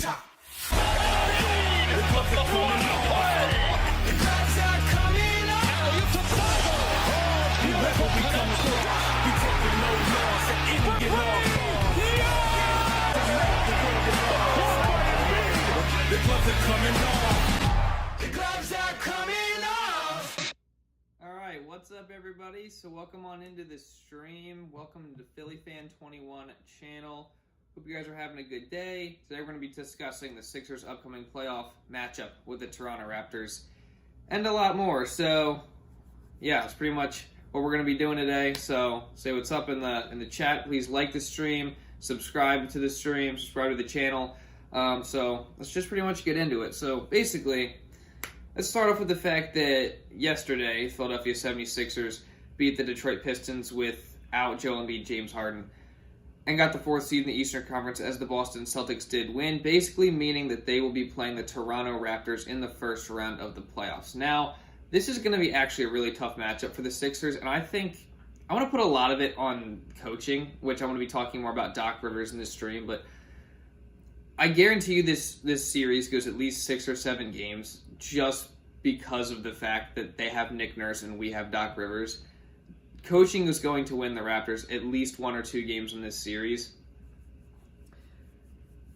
Alright, what's up everybody? So welcome on into the stream. Welcome to Philly Fan 21 channel. Hope you guys are having a good day. Today we're going to be discussing the Sixers' upcoming playoff matchup with the Toronto Raptors and a lot more. So yeah, it's pretty much what we're going to be doing today. So say what's up in the chat. Please like the stream, subscribe to the stream, subscribe to the channel. So let's just pretty much get into it. So basically, let's start off with the fact that yesterday, Philadelphia 76ers beat the Detroit Pistons without Joel Embiid, James Harden, and got the 4th seed in the Eastern Conference as the Boston Celtics did win, basically meaning that they will be playing the Toronto Raptors in the first round of the playoffs. Now, this is going to be actually a really tough matchup for the Sixers, and I think I want to put a lot of it on coaching, which I'm going to be talking more about Doc Rivers in this stream, but I guarantee you this series goes at least 6 or 7 games just because of the fact that they have Nick Nurse and we have Doc Rivers. Coaching is going to win the Raptors at least 1 or 2 games in this series.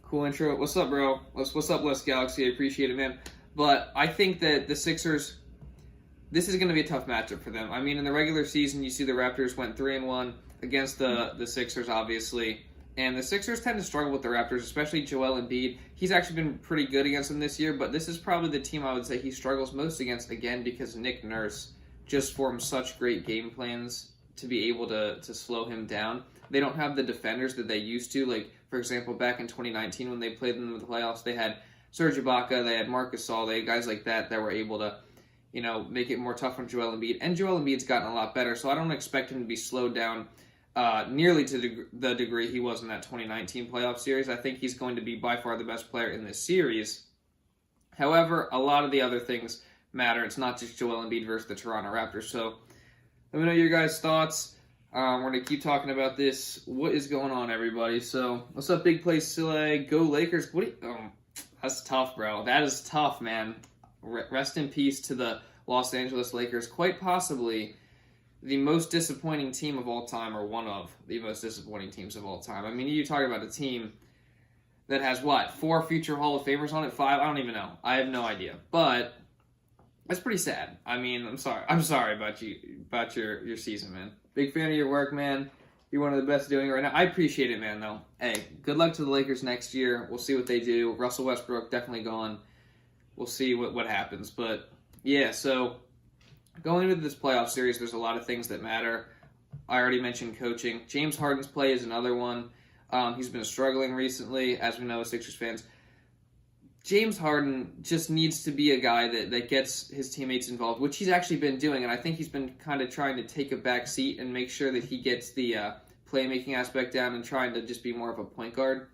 Cool intro. What's up, bro? What's up, Les Galaxy? I appreciate it, man. But I think that the Sixers, this is going to be a tough matchup for them. I mean, in the regular season, you see the Raptors went 3-1 against the Sixers, obviously. And the Sixers tend to struggle with the Raptors, especially Joel Embiid. He's actually been pretty good against them this year, but this is probably the team I would say he struggles most against, again, because Nick Nurse just formed such great game plans to be able to slow him down. They don't have the defenders that they used to. Like, for example, back in 2019 when they played them in the playoffs, they had Serge Ibaka, they had Marc Gasol, they had guys like that were able to, make it more tough on Joel Embiid. And Joel Embiid's gotten a lot better, so I don't expect him to be slowed down nearly to the degree he was in that 2019 playoff series. I think he's going to be by far the best player in this series. However, a lot of the other things matter. It's not just Joel Embiid versus the Toronto Raptors. So let me know your guys' thoughts. We're going to keep talking about this. What is going on, everybody? So what's up, Big Play Sile? Go Lakers. That's tough, bro. That is tough, man. Rest in peace to the Los Angeles Lakers. Quite possibly the most disappointing team of all time, or one of the most disappointing teams of all time. I mean, you talk about a team that has, 4 future Hall of Famers on it? 5? I don't even know. I have no idea. But that's pretty sad. I mean, I'm sorry about your season, man. Big fan of your work, man. You're one of the best doing it right now. I appreciate it, man, though. Hey, good luck to the Lakers next year. We'll see what they do. Russell Westbrook definitely gone. We'll see what happens. But, yeah, so going into this playoff series, there's a lot of things that matter. I already mentioned coaching. James Harden's play is another one. He's been struggling recently, as we know as Sixers fans. James Harden just needs to be a guy that gets his teammates involved, which he's actually been doing, and I think he's been kind of trying to take a back seat and make sure that he gets the playmaking aspect down and trying to just be more of a point guard.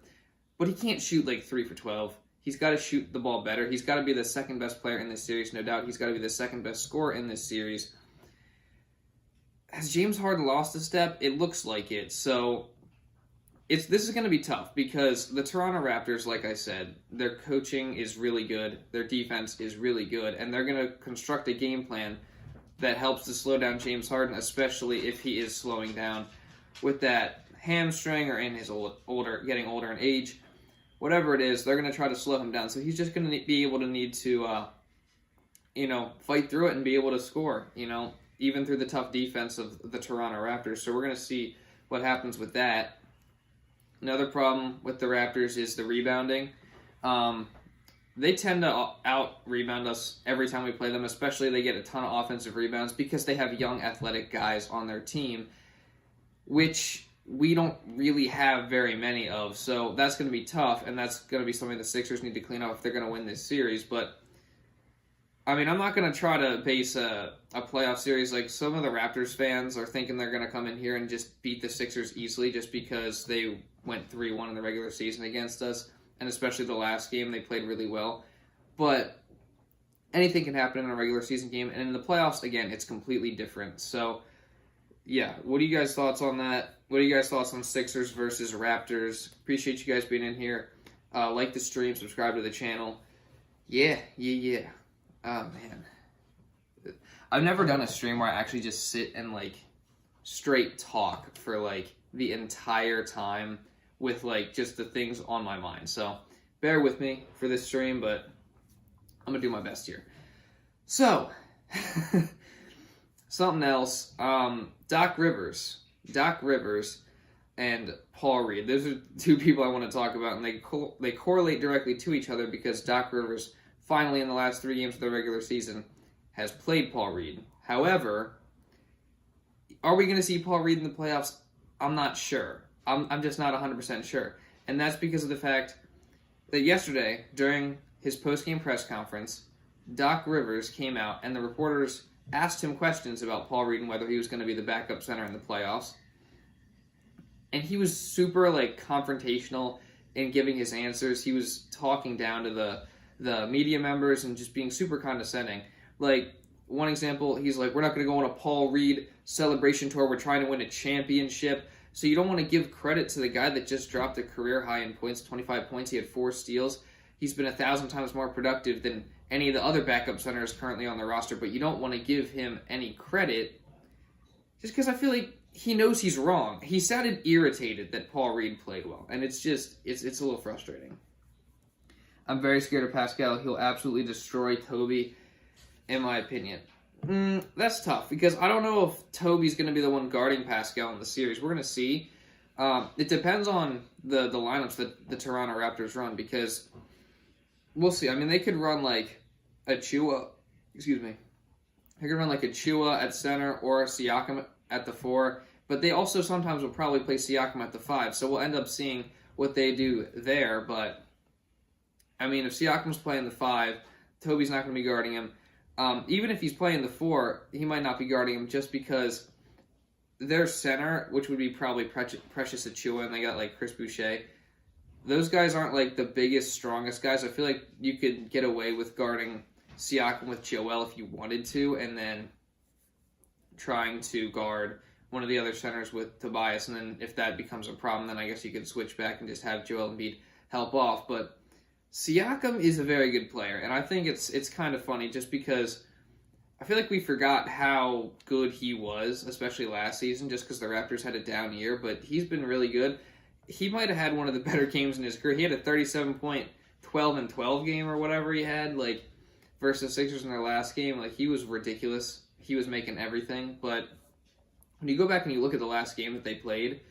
But he can't shoot 3 for 12. He's got to shoot the ball better. He's got to be the second best player in this series, no doubt. He's got to be the second best scorer in this series. Has James Harden lost a step? It looks like it. So this is going to be tough because the Toronto Raptors, like I said, their coaching is really good. Their defense is really good. And they're going to construct a game plan that helps to slow down James Harden, especially if he is slowing down with that hamstring or in his getting older in age. Whatever it is, they're going to try to slow him down. So he's just going to be able to need to, fight through it and be able to score, even through the tough defense of the Toronto Raptors. So we're going to see what happens with that. Another problem with the Raptors is the rebounding. They tend to out-rebound us every time we play them, especially they get a ton of offensive rebounds because they have young athletic guys on their team, which we don't really have very many of. So that's going to be tough, and that's going to be something the Sixers need to clean up if they're going to win this series. But, I mean, I'm not going to try to base a playoff series like some of the Raptors fans are thinking they're going to come in here and just beat the Sixers easily just because they went 3-1 in the regular season against us, and especially the last game, they played really well. But anything can happen in a regular season game, and in the playoffs, again, it's completely different. So, yeah, what are you guys' thoughts on that? What are you guys' thoughts on Sixers versus Raptors? Appreciate you guys being in here. Like the stream, subscribe to the channel. Yeah. Oh, man. I've never done a stream where I actually just sit and, like, straight talk for, like, the entire time with, like, just the things on my mind. So, bear with me for this stream, but I'm going to do my best here. So, something else. Doc Rivers and Paul Reed. Those are two people I want to talk about, and they correlate directly to each other because Doc Rivers finally in the last 3 games of the regular season has played Paul Reed. However, are we going to see Paul Reed in the playoffs? I'm not sure. I'm just not 100% sure. And that's because of the fact that yesterday, during his post-game press conference, Doc Rivers came out and the reporters asked him questions about Paul Reed and whether he was going to be the backup center in the playoffs. And he was super, like, confrontational in giving his answers. He was talking down to the media members and just being super condescending. Like, one example, he's like, we're not going to go on a Paul Reed celebration tour. We're trying to win a championship. So you don't want to give credit to the guy that just dropped a career high in points, 25 points. He had 4 steals. He's been 1,000 times more productive than any of the other backup centers currently on the roster, but you don't want to give him any credit just because I feel like he knows he's wrong. He sounded irritated that Paul Reed played well, and it's a little frustrating. I'm very scared of Pascal. He'll absolutely destroy Toby, in my opinion. That's tough, because I don't know if Toby's going to be the one guarding Pascal in the series. We're going to see. It depends on the lineups that the Toronto Raptors run, because we'll see. I mean, they could run like Achua, They could run like Achua at center or Siakam at the 4, but they also sometimes will probably play Siakam at the 5, so we'll end up seeing what they do there. But, I mean, if Siakam's playing the 5, Toby's not going to be guarding him. Even if he's playing the 4, he might not be guarding him just because their center, which would be probably Precious Achua, and they got like Chris Boucher, those guys aren't like the biggest, strongest guys. I feel like you could get away with guarding Siakam with Joel if you wanted to, and then trying to guard one of the other centers with Tobias, and then if that becomes a problem, then I guess you could switch back and just have Joel Embiid help off. But Siakam is a very good player, and I think it's kind of funny just because I feel like we forgot how good he was, especially last season, just because the Raptors had a down year, but he's been really good. He might have had one of the better games in his career. He had a 37-point 12-12 game or whatever he had, like, versus Sixers in their last game. Like, he was ridiculous. He was making everything. But when you go back and you look at the last game that they played,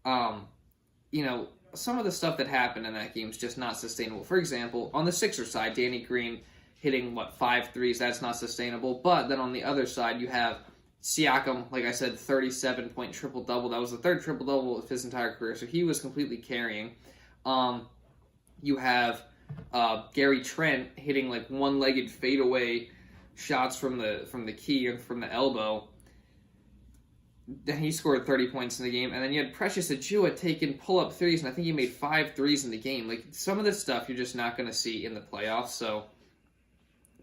you know, some of the stuff that happened in that game is just not sustainable. For example, on the Sixers side, Danny Green hitting, 5 threes, that's not sustainable. But then on the other side, you have Siakam, like I said, 37-point triple-double. That was the third triple-double of his entire career, so he was completely carrying. You have Gary Trent hitting like one-legged fadeaway shots from the key and from the elbow. Then he scored 30 points in the game, and then you had Precious Achua taking pull-up threes, and I think he made 5 threes in the game. Like, some of this stuff you're just not going to see in the playoffs, so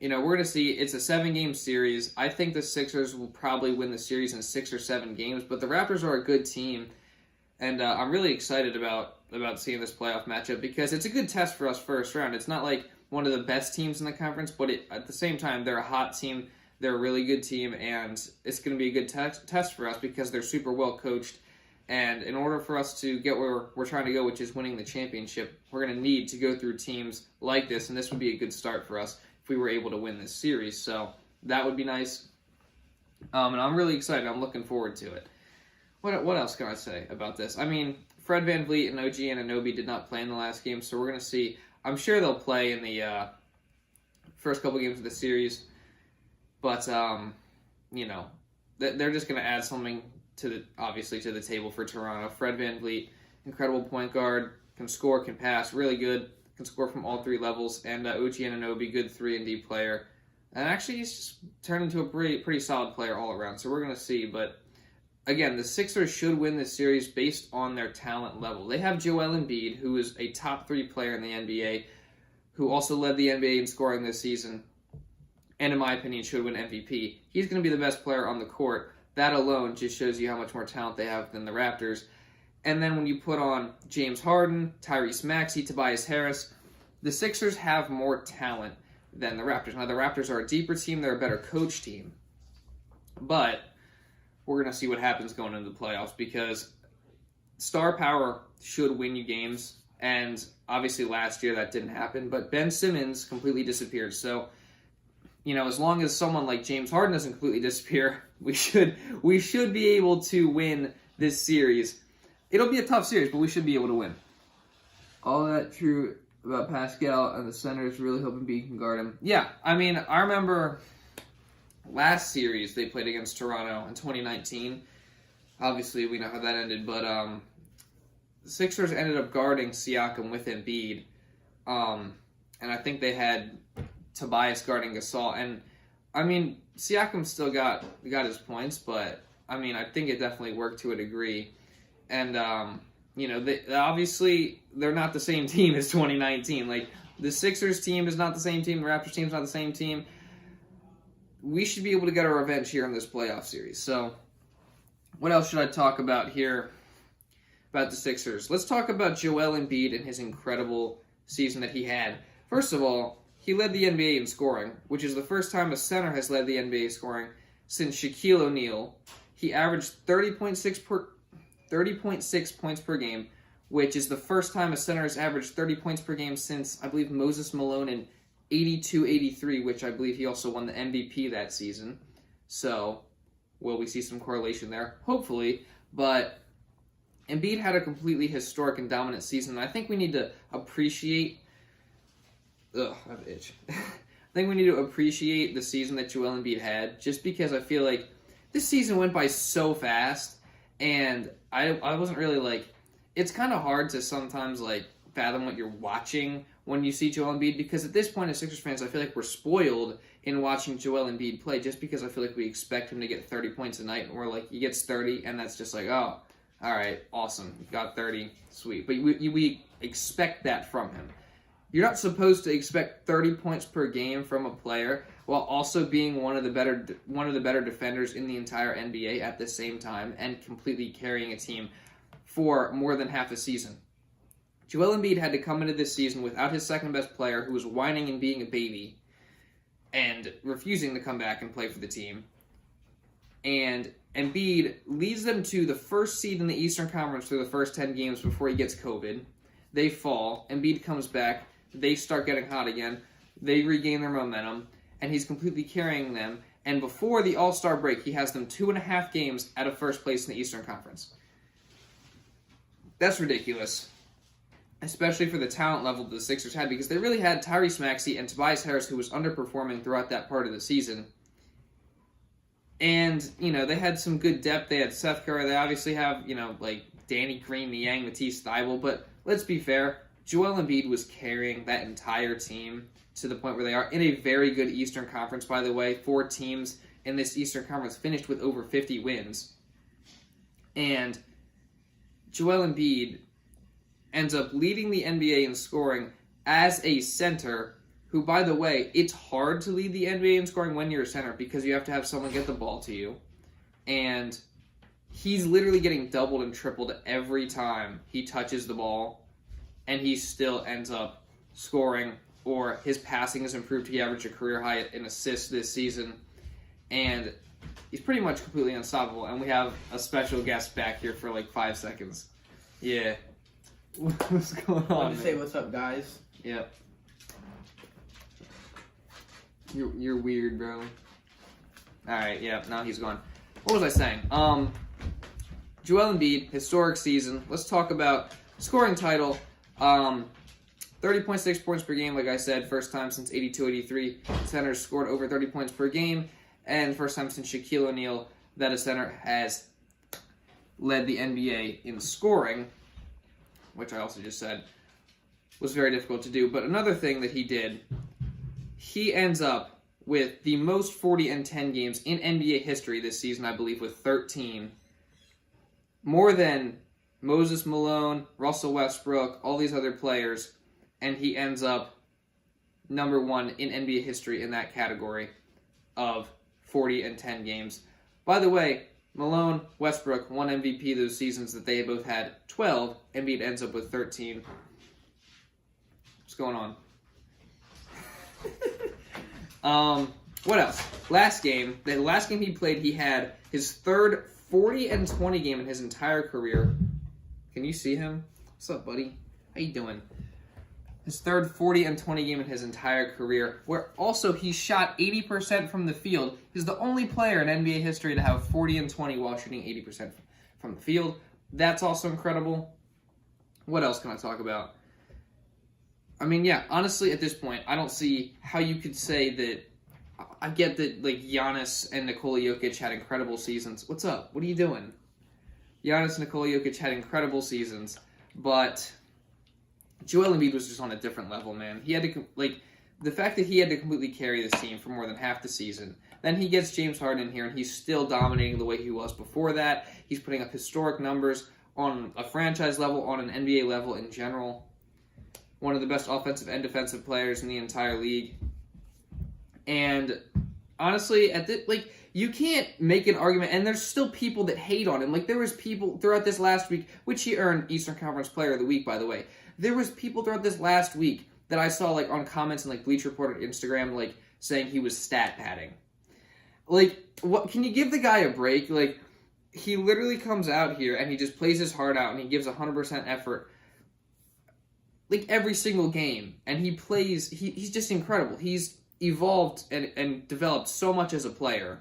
you know, we're going to see. It's a 7-game series. I think the Sixers will probably win the series in 6 or 7 games, but the Raptors are a good team, and I'm really excited about seeing this playoff matchup because it's a good test for us first round. It's not like one of the best teams in the conference, but at the same time, they're a hot team. They're a really good team, and it's going to be a good test for us because they're super well coached. And in order for us to get where we're trying to go, which is winning the championship, we're going to need to go through teams like this, and this would be a good start for us if we were able to win this series. So that would be nice. And I'm really excited. I'm looking forward to it. What else can I say about this? I mean, Fred VanVleet and OG Anunoby did not play in the last game, so we're going to see. I'm sure they'll play in the first couple games of the series. But, you know, they're just going to add something obviously to the table for Toronto. Fred VanVleet, incredible point guard, can score, can pass, really good, can score from all 3 levels. And OG Anunoby, good 3-and-D player. And actually, he's just turned into a pretty solid player all around. So we're going to see. But, again, the Sixers should win this series based on their talent level. They have Joel Embiid, who is a top 3 player in the NBA, who also led the NBA in scoring this season, and in my opinion should win MVP. He's going to be the best player on the court. That alone just shows you how much more talent they have than the Raptors. And then when you put on James Harden, Tyrese Maxey, Tobias Harris, the Sixers have more talent than the Raptors. Now, the Raptors are a deeper team. They're a better coach team. But we're going to see what happens going into the playoffs because star power should win you games. And obviously last year that didn't happen. But Ben Simmons completely disappeared. So, as long as someone like James Harden doesn't completely disappear, we should be able to win this series. It'll be a tough series, but we should be able to win. All that true about Pascal and the centers really hoping Embiid can guard him. Yeah, I remember last series they played against Toronto in 2019. Obviously, we know how that ended, but the Sixers ended up guarding Siakam with Embiid. And I think they had Tobias guarding Gasol. And, Siakam still got his points, but, I think it definitely worked to a degree. And, obviously, they're not the same team as 2019. Like, the Sixers team is not the same team. The Raptors team is not the same team. We should be able to get our revenge here in this playoff series. So, what else should I talk about here about the Sixers? Let's talk about Joel Embiid and his incredible season that he had. First of all, he led the NBA in scoring, which is the first time a center has led the NBA scoring since Shaquille O'Neal. He averaged 30.6 points per game, which is the first time a center has averaged 30 points per game since, I believe, Moses Malone in 82-83, which I believe he also won the MVP that season. So, will we see some correlation there? Hopefully. But Embiid had a completely historic and dominant season, and I think we need to appreciate... Ugh, I have an itch. I think we need to appreciate the season that Joel Embiid had, just because I feel like this season went by so fast, and I wasn't really, it's kind of hard to sometimes, fathom what you're watching when you see Joel Embiid, because at this point as Sixers fans, I feel like we're spoiled in watching Joel Embiid play, just because I feel like we expect him to get 30 points a night, and we're like, he gets 30, and that's just like, oh, all right, awesome, you got 30, sweet. But we expect that from him. You're not supposed to expect 30 points per game from a player while also being one of the better defenders in the entire NBA at the same time and completely carrying a team for more than half a season. Joel Embiid had to come into this season without his second best player, who was whining and being a baby and refusing to come back and play for the team. And Embiid leads them to the first seed in the Eastern Conference through the first 10 games before he gets COVID. They fall. Embiid comes back. They start getting hot again. They regain their momentum, and he's completely carrying them. And before the All-Star break, he has them 2.5 games out of first place in the Eastern Conference. That's ridiculous, especially for the talent level that the Sixers had, because they really had Tyrese Maxey and Tobias Harris, who was underperforming throughout that part of the season. And, they had some good depth. They had Seth Curry. They obviously have, Danny Green, Niang, Matisse Thybulle. But let's be fair, Joel Embiid was carrying that entire team to the point where they are in a very good Eastern Conference, by the way. 4 teams in this Eastern Conference finished with over 50 wins. And Joel Embiid ends up leading the NBA in scoring as a center, who, by the way, it's hard to lead the NBA in scoring when you're a center because you have to have someone get the ball to you. And he's literally getting doubled and tripled every time he touches the ball, and he still ends up scoring, or his passing has improved. He averaged a career high in assists this season, and he's pretty much completely unstoppable. And we have a special guest back here for 5 seconds. Yeah. What's going on? I want to say what's up, guys. Yep. You're weird, bro. Alright, yeah, now he's gone. What was I saying? Joel Embiid, historic season. Let's talk about scoring title. 30.6 points per game, like I said, first time since 82-83. Centers scored over 30 points per game, and first time since Shaquille O'Neal that a center has led the NBA in scoring, which I also just said was very difficult to do. But another thing that he did, he ends up with the most 40 and 10 games in NBA history this season, I believe, with 13. More than Moses Malone, Russell Westbrook, all these other players, and he ends up number 1 in NBA history in that category of 40 and 10 games. By the way, Malone, Westbrook, won MVP those seasons that they both had 12. Embiid ends up with 13. What's going on? What else? The last game he played, he had his third 40-20 game in his entire career. Can you see him? What's up, buddy? How you doing? His third 40-20 game in his entire career, where also he shot 80% from the field. He's the only player in NBA history to have 40-20 while shooting 80% from the field. That's also incredible. What else can I talk about? I mean, yeah, honestly, at this point, I don't see how you could say that. I get that, like, Giannis and Nikola Jokic had incredible seasons. What's up? What are you doing? Giannis and Nikola Jokic had incredible seasons, but Joel Embiid was just on a different level, man. He had to, like, the fact that he had to completely carry this team for more than half the season. Then he gets James Harden in here, and he's still dominating the way he was before that. He's putting up historic numbers on a franchise level, on an NBA level in general. One of the best offensive and defensive players in the entire league. And honestly, you can't make an argument, and there's still people that hate on him. Like, there was people throughout this last week, which he earned Eastern Conference Player of the Week, by the way. There was people throughout this last week that I saw, like, on comments and, like, Bleacher Report on Instagram, like, saying he was stat padding. Like, what? Can you give the guy a break? Like, he literally comes out here, and he just plays his heart out, and he gives 100% effort, like, every single game. And he plays, he's just incredible. He's evolved and developed so much as a player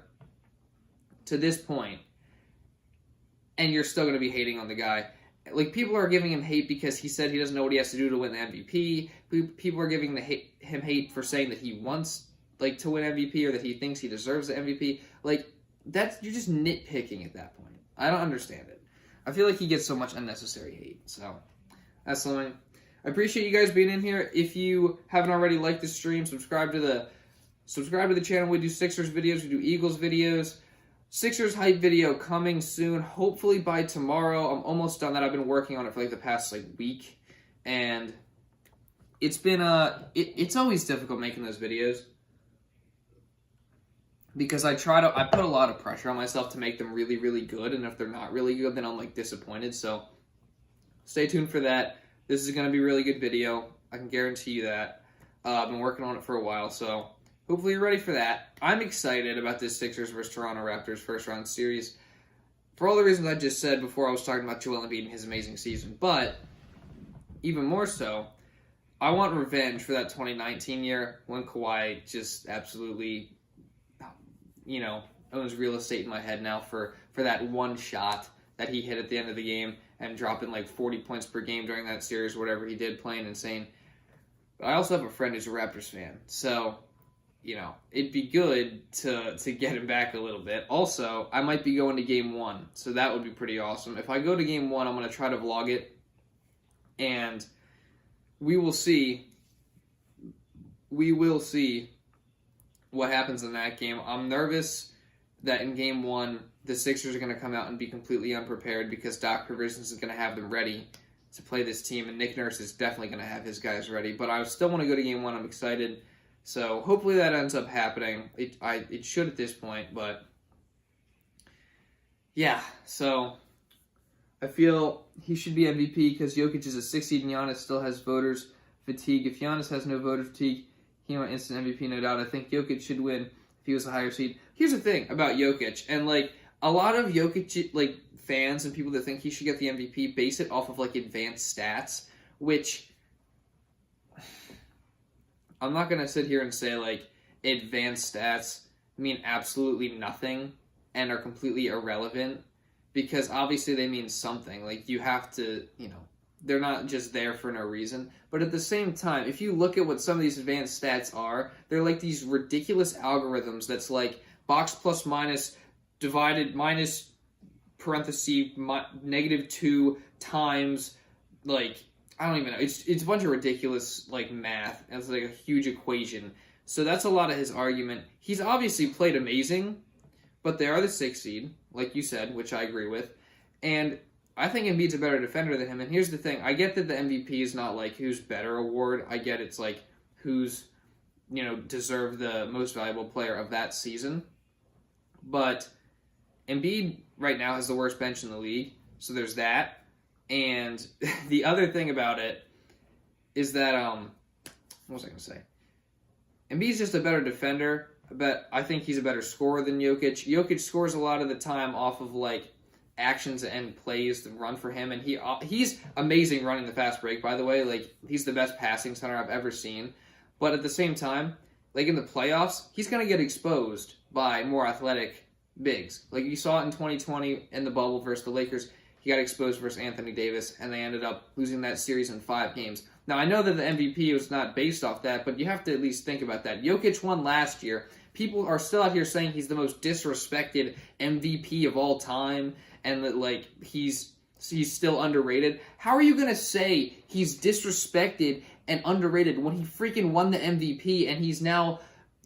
to this point, and you're still going to be hating on the guy. Like, people are giving him hate because he said he doesn't know what he has to do to win the MVP. People are giving him hate for saying that he wants, like, to win MVP, or that he thinks he deserves the MVP. Like, you're just nitpicking at that point. I don't understand it. I feel like he gets so much unnecessary hate. So that's something. I appreciate you guys being in here. If you haven't already liked the stream, subscribe to the channel. We do Sixers videos, we do Eagles videos. Sixers hype video coming soon, hopefully by tomorrow. I'm almost done that. I've been working on it for like the past week, and it's been it's always difficult making those videos because I put a lot of pressure on myself to make them really, really good, and if they're not really good, then I'm disappointed. So stay tuned for that. This is going to be a really good video. I can guarantee you that. I've been working on it for a while, so hopefully you're ready for that. I'm excited about this Sixers versus Toronto Raptors first-round series for all the reasons I just said before I was talking about Joel Embiid and his amazing season. But even more so, I want revenge for that 2019 year when Kawhi just absolutely, owns real estate in my head now for that one shot that he hit at the end of the game and dropping 40 points per game during that series, whatever he did, playing insane. But I also have a friend who's a Raptors fan, so, it'd be good to get him back a little bit. Also, I might be going to Game 1, so that would be pretty awesome. If I go to Game 1, I'm going to try to vlog it, and we will see what happens in that game. I'm nervous that in Game 1, the Sixers are going to come out and be completely unprepared because Doc Rivers is going to have them ready to play this team, and Nick Nurse is definitely going to have his guys ready. But I still want to go to Game 1. I'm excited. So hopefully that ends up happening. It should at this point, but yeah. So I feel he should be MVP because Jokic is a 6 seed and Giannis still has voters fatigue. If Giannis has no voter fatigue, he went instant MVP, no doubt. I think Jokic should win if he was a higher seed. Here's the thing about Jokic, and a lot of Jokic fans and people that think he should get the MVP base it off of advanced stats, which I'm not gonna sit here and say advanced stats mean absolutely nothing and are completely irrelevant, because obviously they mean something. You have to, they're not just there for no reason. But at the same time, if you look at what some of these advanced stats are, they're these ridiculous algorithms that's box plus minus divided minus parenthesis -2 times I don't even know. It's a bunch of ridiculous math, and it's a huge equation. So that's a lot of his argument. He's obviously played amazing, but they are the 6 seed, like you said, which I agree with. And I think Embiid's a better defender than him. And here's the thing: I get that the MVP is not who's better award. I get it's who's deserved the most valuable player of that season. But Embiid right now has the worst bench in the league, so there's that. And the other thing about it is that, what was I going to say? Embiid's just a better defender, but I think he's a better scorer than Jokic. Jokic scores a lot of the time off of, like, actions and plays that run for him, and he's amazing running the fast break, by the way. Like, he's the best passing center I've ever seen. But at the same time, like in the playoffs, he's going to get exposed by more athletic bigs. Like you saw it in 2020 in the bubble versus the Lakers. He got exposed versus Anthony Davis, and they ended up losing that series in 5 games. Now, I know that the MVP was not based off that, but you have to at least think about that. Jokic won last year. People are still out here saying he's the most disrespected MVP of all time, and that like he's still underrated. How are you going to say he's disrespected and underrated when he freaking won the MVP and he's now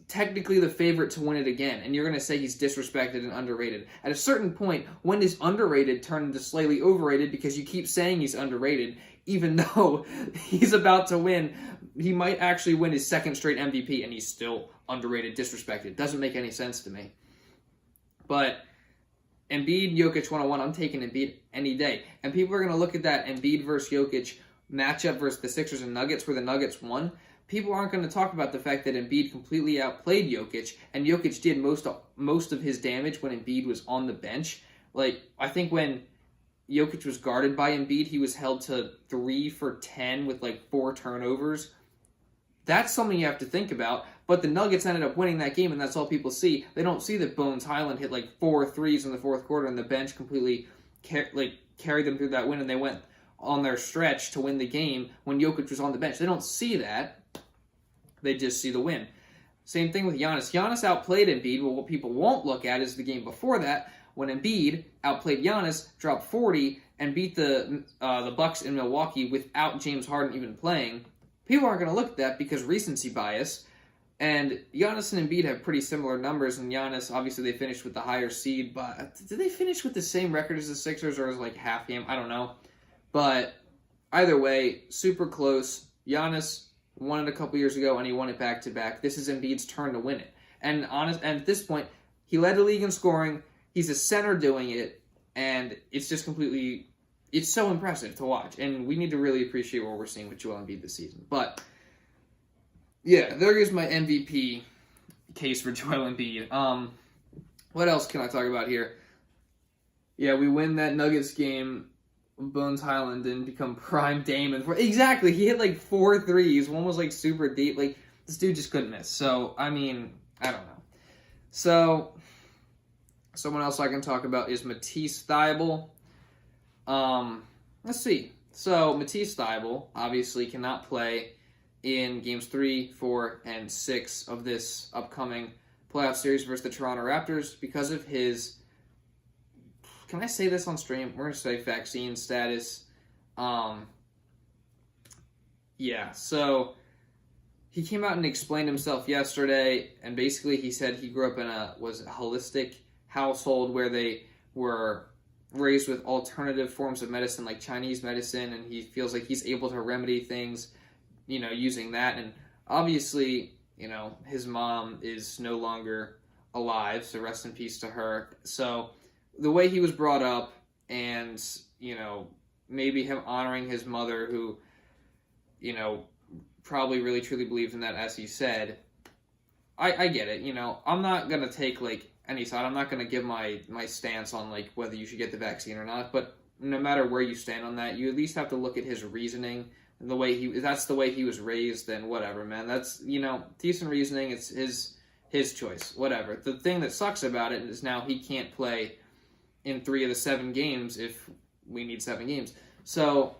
technically the favorite to win it again, and you're going to say he's disrespected and underrated? At a certain point, when is underrated turn into slightly overrated because you keep saying he's underrated, even though he's about to win? He might actually win his 2nd straight MVP, and he's still underrated, disrespected. Doesn't make any sense to me. But Embiid, Jokic 101, I'm taking Embiid any day. And people are going to look at that Embiid versus Jokic matchup versus the Sixers and Nuggets where the Nuggets won. People aren't going to talk about the fact that Embiid completely outplayed Jokic, and Jokic did most of his damage when Embiid was on the bench. Like, I think when Jokic was guarded by Embiid, he was held to 3 for 10 with like 4 turnovers. That's something you have to think about. But the Nuggets ended up winning that game, and that's all people see. They don't see that Bones Highland hit like 4 threes in the 4th quarter, and the bench completely carried them through that win, and they went on their stretch to win the game when Jokic was on the bench. They don't see that. They just see the win. Same thing with Giannis. Giannis outplayed Embiid. Well, what people won't look at is the game before that, when Embiid outplayed Giannis, dropped 40, and beat the Bucks in Milwaukee without James Harden even playing. People aren't going to look at that because recency bias. And Giannis and Embiid have pretty similar numbers, and Giannis, obviously, they finished with the higher seed, but did they finish with the same record as the Sixers, or was it like half game? I don't know. But either way, super close. Giannis won it a couple years ago, and he won it back-to-back. This is Embiid's turn to win it. And at this point, he led the league in scoring. He's a center doing it, and it's just completely... It's so impressive to watch, and we need to really appreciate what we're seeing with Joel Embiid this season. But, yeah, there is my MVP case for Joel Embiid. What else can I talk about here? Yeah, we win that Nuggets game. Bones Highland didn't become prime Damon. Exactly, he hit like 4 threes. One was like super deep. Like, this dude just couldn't miss. So, I mean, I don't know. So, someone else I can talk about is Matisse Thybulle. Let's see. So, Matisse Thybulle obviously cannot play in games 3, 4, and 6 of this upcoming playoff series versus the Toronto Raptors because of his... Can I say this on stream? We're going to say vaccine status. Yeah, so he came out and explained himself yesterday, and basically he said he grew up in a holistic household where they were raised with alternative forms of medicine like Chinese medicine, and he feels like he's able to remedy things, using that. And obviously, his mom is no longer alive, so rest in peace to her. So the way he was brought up and, maybe him honoring his mother who, probably really truly believed in that, as he said, I get it. I'm not going to take, any side. I'm not going to give my stance on, whether you should get the vaccine or not, but no matter where you stand on that, you at least have to look at his reasoning and that's the way he was raised, then whatever, man. That's, decent reasoning. It's his choice, whatever. The thing that sucks about it is now he can't play in 3 of the 7 games if we need 7 games. So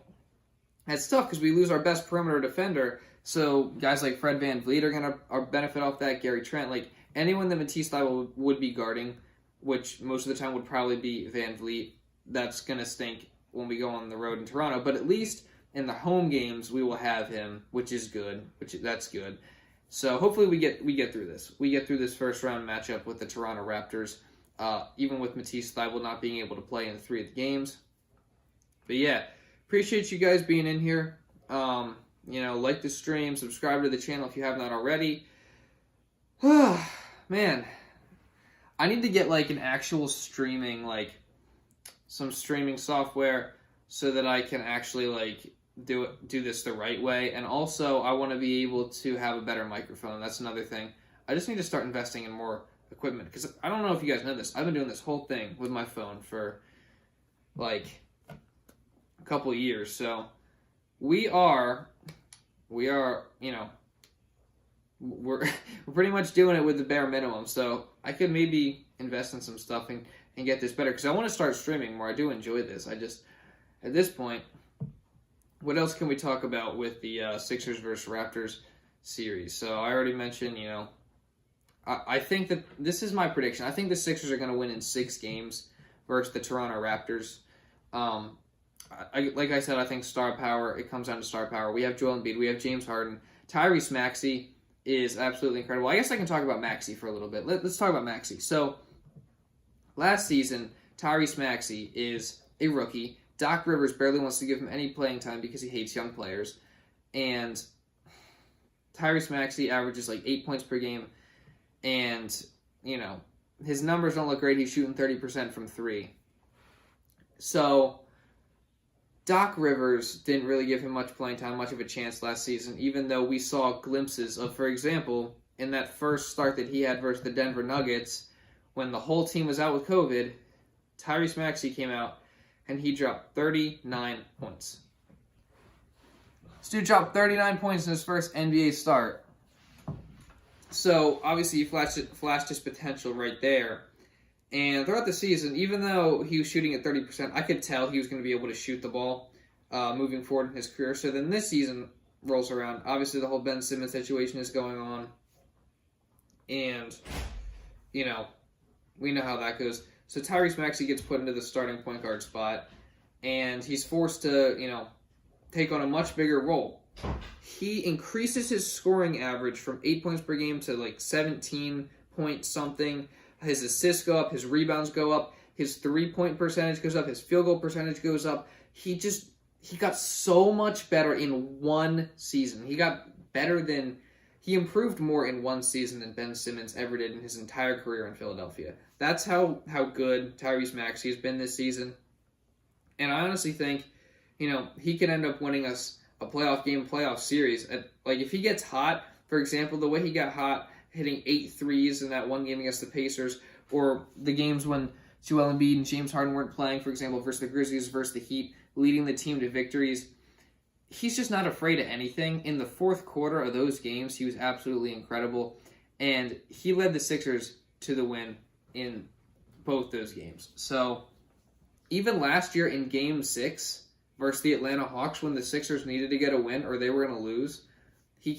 that's tough because we lose our best perimeter defender. So guys like Fred VanVleet are going to benefit off that. Gary Trent, anyone that Matisse Thybulle would be guarding, which most of the time would probably be VanVleet, that's going to stink when we go on the road in Toronto. But at least in the home games, we will have him, which is good. That's good. So hopefully we get through this. We get through this first round matchup with the Toronto Raptors. Even with Matisse Thybulle not being able to play in 3 of the games. But yeah, appreciate you guys being in here. Like the stream, subscribe to the channel if you have not already. Man, I need to get like an actual streaming, like some streaming software so that I can actually like do this the right way. And also I want to be able to have a better microphone. That's another thing. I just need to start investing in more equipment, because I don't know if you guys know this. I've been doing this whole thing with my phone for like a couple of years. So we are, you know, we're pretty much doing it with the bare minimum. So I could maybe invest in some stuff and get this better, because I want to start streaming more. I do enjoy this. I just, at this point, what else can we talk about with the Sixers versus Raptors series? So I already mentioned, you know, I think that this is my prediction. I think the Sixers are going to win in 6 games versus the Toronto Raptors. Like I said, I think star power, it comes down to star power. We have Joel Embiid, we have James Harden. Tyrese Maxey is absolutely incredible. I guess I can talk about Maxey for a little bit. Let's talk about Maxey. So, last season, Tyrese Maxey is a rookie. Doc Rivers barely wants to give him any playing time because he hates young players. And Tyrese Maxey averages like 8 points per game. And, you know, his numbers don't look great. He's shooting 30% from 3. So, Doc Rivers didn't really give him much playing time, much of a chance last season, even though we saw glimpses of, for example, in that first start that he had versus the Denver Nuggets, when the whole team was out with COVID, Tyrese Maxey came out and he dropped 39 points. This dude dropped 39 points in his first NBA start. So, obviously, he flashed his potential right there. And throughout the season, even though he was shooting at 30%, I could tell he was going to be able to shoot the ball moving forward in his career. So then this season rolls around. Obviously, the whole Ben Simmons situation is going on. And, you know, we know how that goes. So Tyrese Maxey gets put into the starting point guard spot. And he's forced to, you know, take on a much bigger role. He increases his scoring average from 8 points per game to like 17 point something. His assists go up, his rebounds go up, his 3-point percentage goes up, his field goal percentage goes up. He got so much better in one season. He improved more in one season than Ben Simmons ever did in his entire career in Philadelphia. That's how good Tyrese Maxey has been this season. And I honestly think, you know, he could end up winning us a playoff game, playoff series. Like, if he gets hot, for example, the way he got hot, hitting 8 threes in that one game against the Pacers, or the games when Joel Embiid and James Harden weren't playing, for example, versus the Grizzlies, versus the Heat, leading the team to victories. He's just not afraid of anything. In the fourth quarter of those games, he was absolutely incredible, and he led the Sixers to the win in both those games. So, even last year in Game 6 versus the Atlanta Hawks, when the Sixers needed to get a win or they were going to lose, he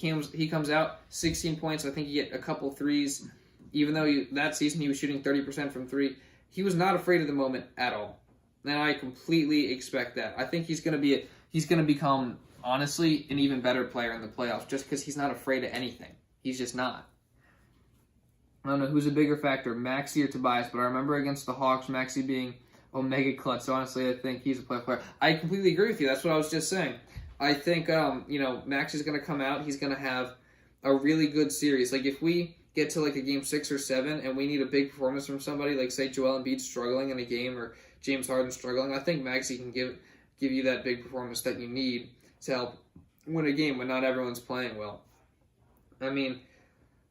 comes out, 16 points. I think he hit a couple threes. Even though that season he was shooting 30% from 3, he was not afraid of the moment at all. And I completely expect that. I think he's going to become, honestly, an even better player in the playoffs, just because he's not afraid of anything. He's just not. I don't know who's a bigger factor, Maxey or Tobias, but I remember against the Hawks, Maxey being omega clutch. So honestly, I think he's a player. I completely agree with you. That's what I was just saying. I think, you know, Max is going to come out. He's going to have a really good series. Like, if we get to, like, a game 6 or 7 and we need a big performance from somebody, like, say, Joel Embiid struggling in a game or James Harden struggling, I think Maxey can give you that big performance that you need to help win a game when not everyone's playing well. I mean,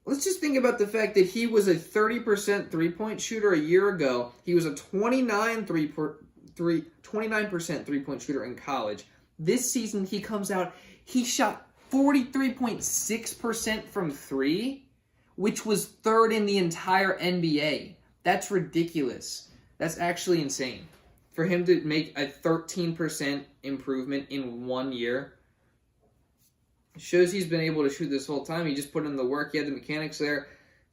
let's just think about the fact that he was a 30% three-point shooter a year ago. He was a 29% three-point shooter in college. This season, he comes out, he shot 43.6% from 3, which was 3rd in the entire NBA. That's ridiculous. That's actually insane. For him to make a 13% improvement in 1 year shows he's been able to shoot this whole time. He just put in the work. He had the mechanics there.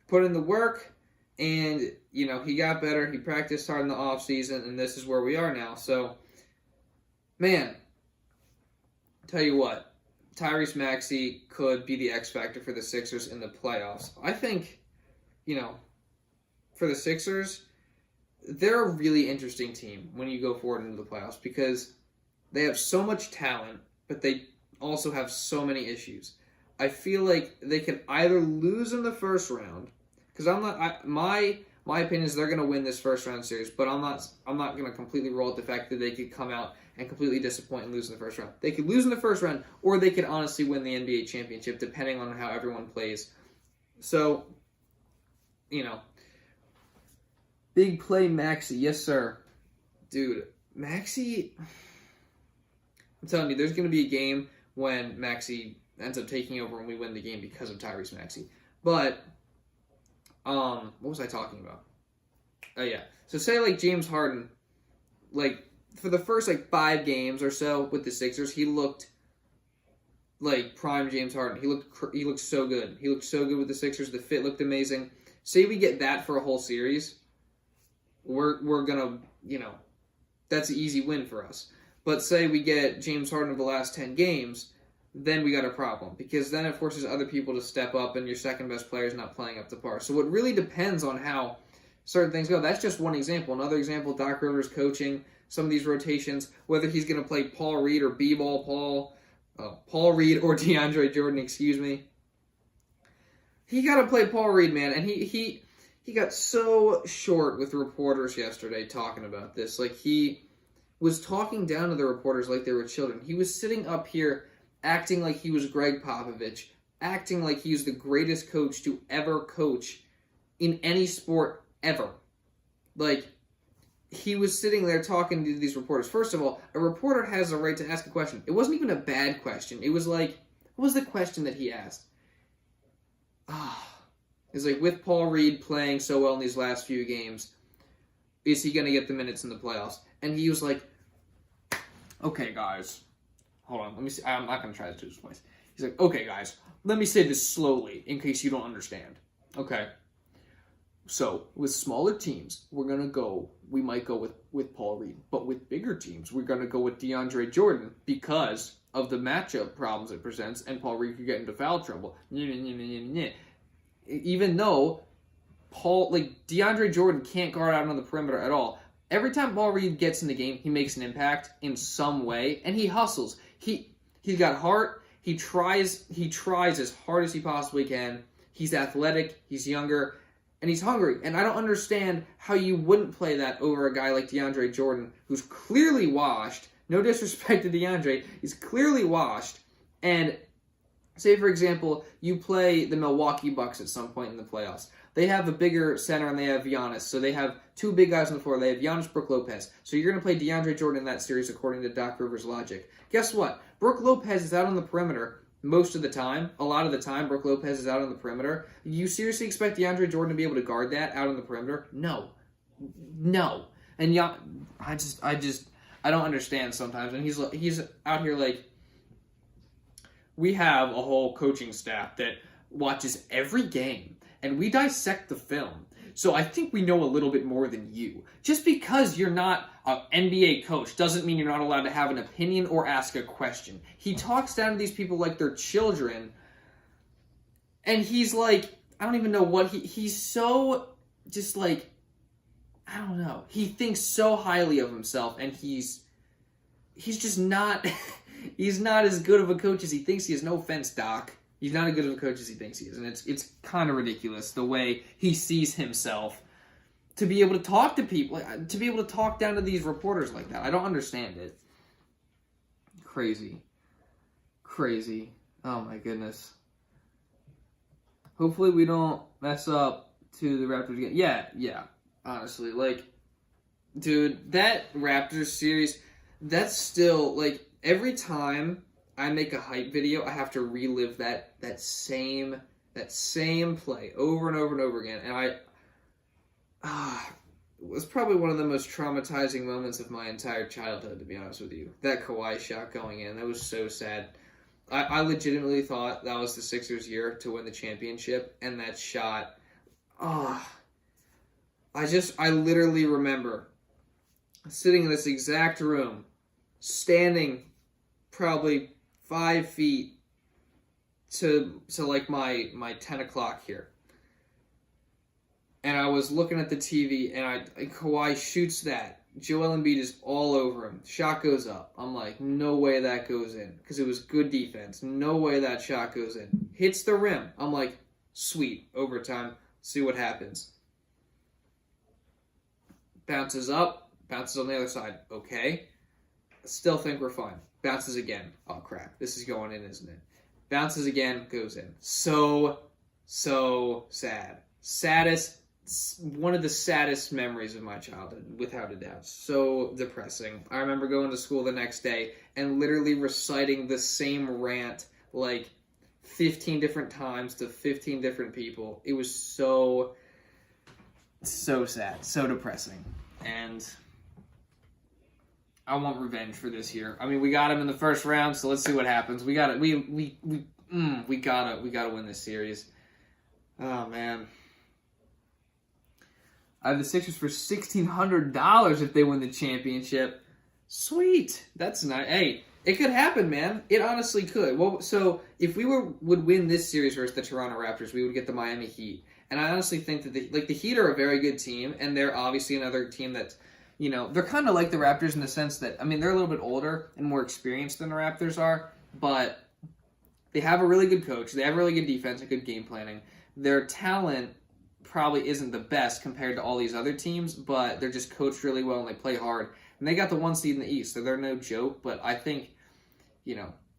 Put in the work, and, you know, he got better. He practiced hard in the offseason, and this is where we are now. So, man, tell you what, Tyrese Maxey could be the X factor for the Sixers in the playoffs. I think, you know, for the Sixers, they're a really interesting team when you go forward into the playoffs, because they have so much talent, but they also have so many issues. I feel like they can either lose in the first round, because my My opinion is they're going to win this first round series, but I'm not going to completely roll out the fact that they could come out and completely disappoint and lose in the first round. They could lose in the first round, or they could honestly win the NBA championship, depending on how everyone plays. So, big play Maxey, yes sir. Dude, Maxey, I'm telling you, there's going to be a game when Maxey ends up taking over and we win the game because of Tyrese Maxey. But, what was I talking about? Oh, yeah. So say, James Harden, for the first, 5 games or so with the Sixers, he looked like prime James Harden. He looked so good. He looked so good with the Sixers. The fit looked amazing. Say we get that for a whole series, we're gonna, that's an easy win for us. But say we get James Harden of the last 10 games, then we got a problem. Because then it forces other people to step up and your second best player is not playing up to par. So it really depends on how certain things go. That's just one example. Another example, Doc Rivers coaching some of these rotations, whether he's going to play Paul Reed or Paul Reed or DeAndre Jordan, excuse me. He got to play Paul Reed, man. And he got so short with reporters yesterday talking about this. He was talking down to the reporters like they were children. He was sitting up here acting like he was Greg Popovich, acting like he was the greatest coach to ever coach in any sport ever. He was sitting there talking to these reporters. First of all, a reporter has a right to ask a question. It wasn't even a bad question. It was what was the question that he asked? It's with Paul Reed playing so well in these last few games, is he going to get the minutes in the playoffs? And he was like, okay, guys. Hold on, let me see. I'm not going to try to do this voice. He's like, okay, guys, let me say this slowly in case you don't understand. Okay. So, with smaller teams, we might go with Paul Reed. But with bigger teams, we're going to go with DeAndre Jordan because of the matchup problems it presents, and Paul Reed could get into foul trouble. Even though DeAndre Jordan can't guard out on the perimeter at all. Every time Paul Reed gets in the game, he makes an impact in some way, and he hustles. He's got heart. He tries as hard as he possibly can. He's athletic. He's younger. And he's hungry. And I don't understand how you wouldn't play that over a guy like DeAndre Jordan, who's clearly washed. No disrespect to DeAndre. He's clearly washed. And say, for example, you play the Milwaukee Bucks at some point in the playoffs. They have a bigger center and they have Giannis. So they have 2 big guys on the floor. They have Giannis, Brook Lopez. So you're going to play DeAndre Jordan in that series according to Doc Rivers' logic. Guess what? Brook Lopez is out on the perimeter most of the time. A lot of the time, Brook Lopez is out on the perimeter. You seriously expect DeAndre Jordan to be able to guard that out on the perimeter? No. And I don't understand sometimes. And he's out here we have a whole coaching staff that watches every game, and we dissect the film. So I think we know a little bit more than you. Just because you're not an NBA coach doesn't mean you're not allowed to have an opinion or ask a question. He talks down to these people like they're children, and he's I don't even know what he's so just I don't know. He thinks so highly of himself, and he's just not he's not as good of a coach as he thinks he is. No offense, Doc. He's not as good of a coach as he thinks he is. And it's kind of ridiculous the way he sees himself to be able to talk to people, to be able to talk down to these reporters like that. I don't understand it. Crazy. Oh my goodness. Hopefully we don't mess up to the Raptors again. Yeah. Honestly, dude, that Raptors series, that's still, every time I make a hype video, I have to relive that same play over and over and over again. And it was probably one of the most traumatizing moments of my entire childhood, to be honest with you. That Kawhi shot going in, that was so sad. I legitimately thought that was the Sixers' year to win the championship, and that shot, I literally remember sitting in this exact room, standing probably 5 feet to my 10 o'clock here. And I was looking at the TV, and Kawhi shoots that. Joel Embiid is all over him. Shot goes up. I'm like, no way that goes in. Because it was good defense. No way that shot goes in. Hits the rim. I'm like, sweet. Overtime. See what happens. Bounces up, bounces on the other side. Okay. Still think we're fine. Bounces again. Oh, crap. This is going in, isn't it? Bounces again, goes in. So sad. One of the saddest memories of my childhood, without a doubt. So depressing. I remember going to school the next day and literally reciting the same rant like 15 different times to 15 different people. It was so sad, so depressing. And I want revenge for this year. I mean, we got him in the first round, so let's see what happens. We gotta win this series. Oh man. I have the Sixers for $1,600 if they win the championship. Sweet. That's nice. Hey, it could happen, man. It honestly could. Well, so if we would win this series versus the Toronto Raptors, we would get the Miami Heat. And I honestly think that the Heat are a very good team, and they're obviously another team that's, they're kind of like the Raptors in the sense that, I mean, they're a little bit older and more experienced than the Raptors are, but they have a really good coach. They have really good defense and good game planning. Their talent probably isn't the best compared to all these other teams, but they're just coached really well and they play hard. And they got the 1 seed in the East, so they're no joke. But I think,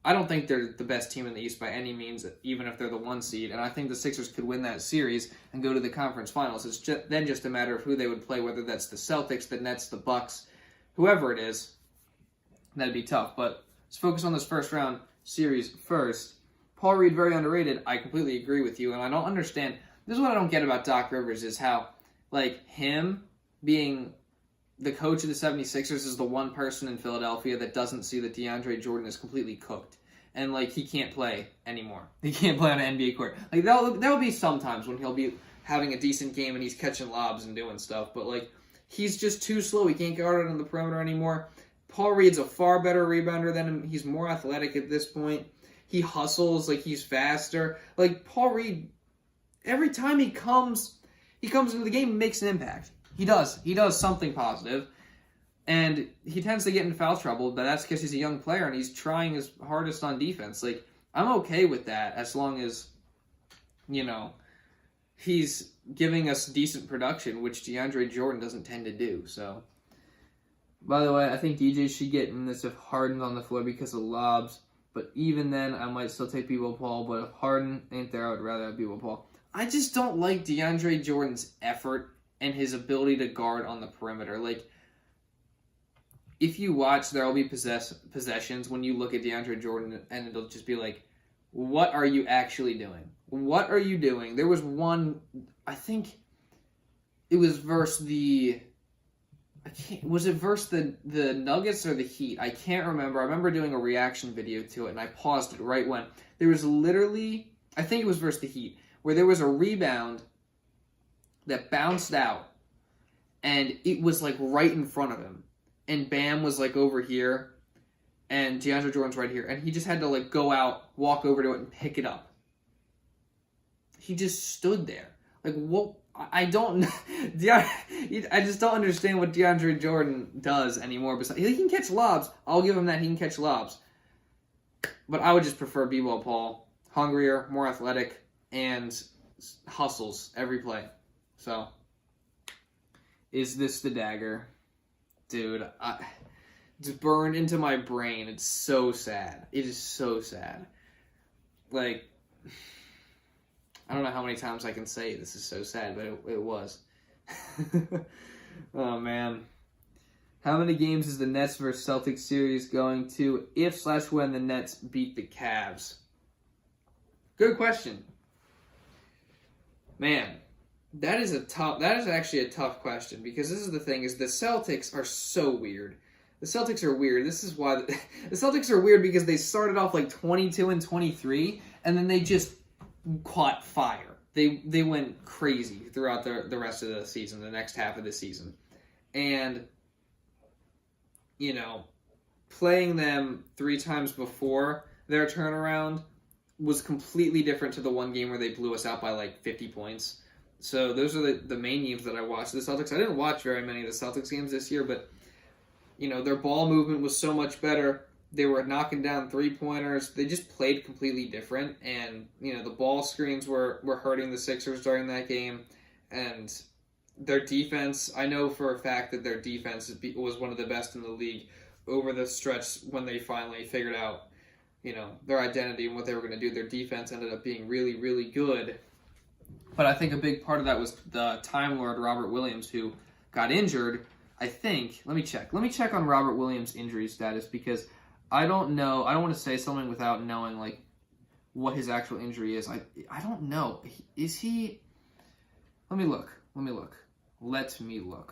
I don't think they're the best team in the East by any means, even if they're the 1 seed. And I think the Sixers could win that series and go to the conference finals. It's then just a matter of who they would play, whether that's the Celtics, the Nets, the Bucks, whoever it is. That'd be tough. But let's focus on this first round series first. Paul Reed, very underrated. I completely agree with you, and I don't understand. This is what I don't get about Doc Rivers is how, him being the coach of the 76ers is the one person in Philadelphia that doesn't see that DeAndre Jordan is completely cooked. And, he can't play anymore. He can't play on an NBA court. There'll be some times when he'll be having a decent game and he's catching lobs and doing stuff. But, he's just too slow. He can't guard it on the perimeter anymore. Paul Reed's a far better rebounder than him. He's more athletic at this point. He hustles. He's faster. Paul Reed, every time he comes into the game and makes an impact. He does something positive, and he tends to get in foul trouble, but that's because he's a young player and he's trying his hardest on defense. I'm okay with that as long as, he's giving us decent production, which DeAndre Jordan doesn't tend to do. So, by the way, I think DJ should get in this if Harden's on the floor because of lobs, but even then, I might still take B-Will Paul, but if Harden ain't there, I would rather have B-Will Paul. I just don't like DeAndre Jordan's effort and his ability to guard on the perimeter. If you watch, there will be possessions when you look at DeAndre Jordan, and it'll just be what are you actually doing? What are you doing? There was one, I think it was versus was it versus the Nuggets or the Heat? I can't remember. I remember doing a reaction video to it, and I paused it right when there was literally, I think it was versus the Heat, where there was a rebound that bounced out, and it was right in front of him, and Bam was over here, and DeAndre Jordan's right here, and he just had to go out, walk over to it, and pick it up. He just stood there. What? I don't. I just don't understand what DeAndre Jordan does anymore. Besides, he can catch lobs. I'll give him that. He can catch lobs, but I would just prefer B-Will Paul, hungrier, more athletic, and hustles every play. So, is this the dagger? Dude, it's burned into my brain. It's so sad. It is so sad. I don't know how many times I can say this is so sad, but it was. Oh, man. How many games is the Nets versus Celtics series going to if/when the Nets beat the Cavs? Good question. Man. That is actually a tough question because this is the thing is the Celtics are so weird. The Celtics are weird. This is why the Celtics are weird because they started off 22-23 and then they just caught fire. They went crazy throughout the rest of the season, the next half of the season. And playing them 3 times before their turnaround was completely different to the one game where they blew us out by 50 points. So those are the main games that I watched. The Celtics, I didn't watch very many of the Celtics games this year, but, their ball movement was so much better. They were knocking down 3-pointers. They just played completely different. And, the ball screens were hurting the Sixers during that game. And, their defense, I know for a fact that their defense was one of the best in the league over the stretch when they finally figured out, their identity and what they were going to do. Their defense ended up being really, really good. But I think a big part of that was the Time Lord Robert Williams, who got injured. I think, let me check on Robert Williams' injury status, because I don't know. I don't want to say something without knowing, like, what his actual injury is. I don't know. Is he... Let me look.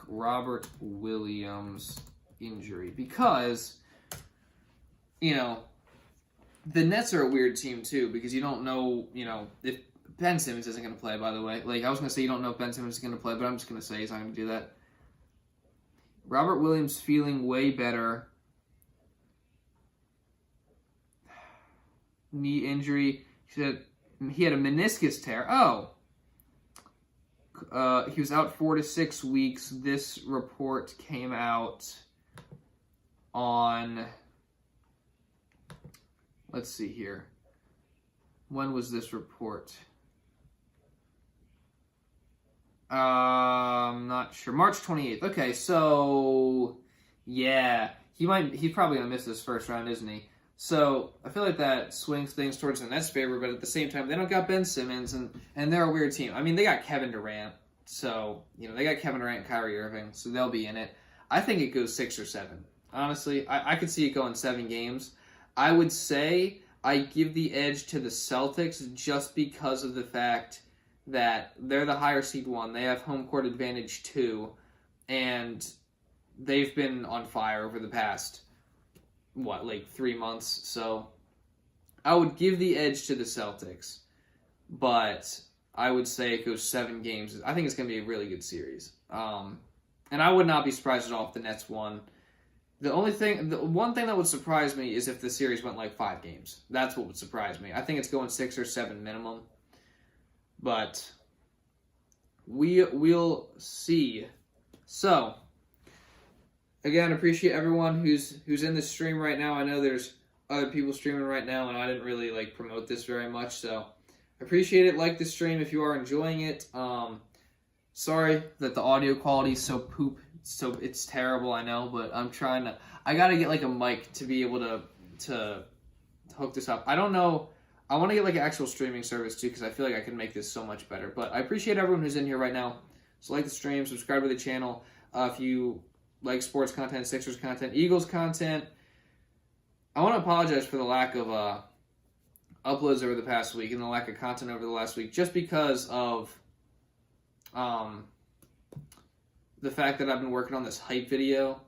Robert Williams' injury. Because, the Nets are a weird team, too, because you don't know, if Ben Simmons isn't going to play, by the way. Like, I was going to say you don't know if Ben Simmons is going to play, but I'm just going to say he's not going to do that. Robert Williams feeling way better. Knee injury. He had a meniscus tear. He was out 4 to 6 weeks. This report came out on... Let's see here. When was this report? I'm not sure. March 28th. Okay, so yeah, he's probably gonna miss this first round, isn't he? So I feel like that swings things towards the Nets' favor, but at the same time, they don't got Ben Simmons, and they're a weird team. I mean, they got Kevin Durant, so they got Kevin Durant, and Kyrie Irving, so they'll be in it. I think it goes 6 or 7. Honestly, I could see it going 7 games. I would say I give the edge to the Celtics just because of the fact that they're the higher seed 1. They have home court advantage 2, and they've been on fire over the past, 3 months. So I would give the edge to the Celtics, but I would say it goes 7 games. I think it's going to be a really good series. And I would not be surprised at all if the Nets won. The one thing that would surprise me is if the series went 5 games. That's what would surprise me. I think it's going 6 or 7 minimum. But we'll see. So, again, appreciate everyone who's in the stream right now. I know there's other people streaming right now, and I didn't really promote this very much, so appreciate it. Like the stream if you are enjoying it. Sorry that the audio quality is so poop. So it's terrible, I know, but I'm trying to. I gotta get a mic to be able to hook this up. I don't know. I want to get an actual streaming service too, because I feel like I can make this so much better. But I appreciate everyone who's in here right now. So like the stream, subscribe to the channel. If you like sports content, Sixers content, Eagles content. I want to apologize for the lack of uploads over the past week and the lack of content over the last week, just because of the fact that I've been working on this hype video,